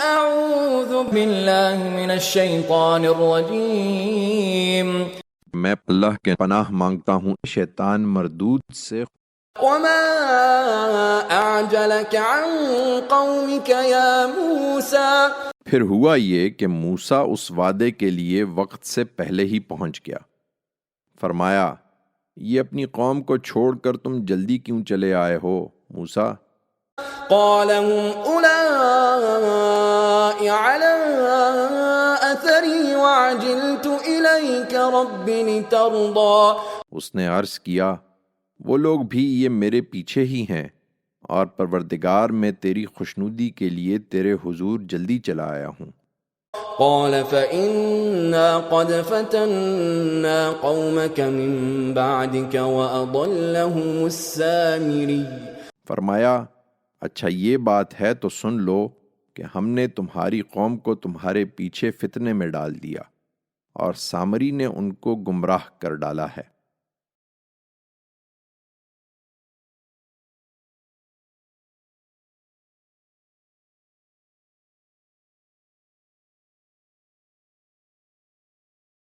اعوذ باللہ من الشیطان الرجیم میں اللہ کے پناہ مانگتا ہوں شیطان مردود سے۔ وما اعجلك عن قومك یا موسیٰ، پھر ہوا یہ کہ موسیٰ اس وعدے کے لیے وقت سے پہلے ہی پہنچ گیا۔ فرمایا یہ اپنی قوم کو چھوڑ کر تم جلدی کیوں چلے آئے ہو موسیٰ؟ قال هم أولئك على أثري وعجلت إليك رب لترضى۔ اس نے عرض کیا وہ لوگ بھی یہ میرے پیچھے ہی ہیں، اور پروردگار میں تیری خوشنودی کے لیے تیرے حضور جلدی چلا آیا ہوں۔ قال فإنا قد فتنا قومك من بعدك وأضلهم السامري۔ فرمایا اچھا یہ بات ہے تو سن لو کہ ہم نے تمہاری قوم کو تمہارے پیچھے فتنے میں ڈال دیا، اور سامری نے ان کو گمراہ کر ڈالا ہے۔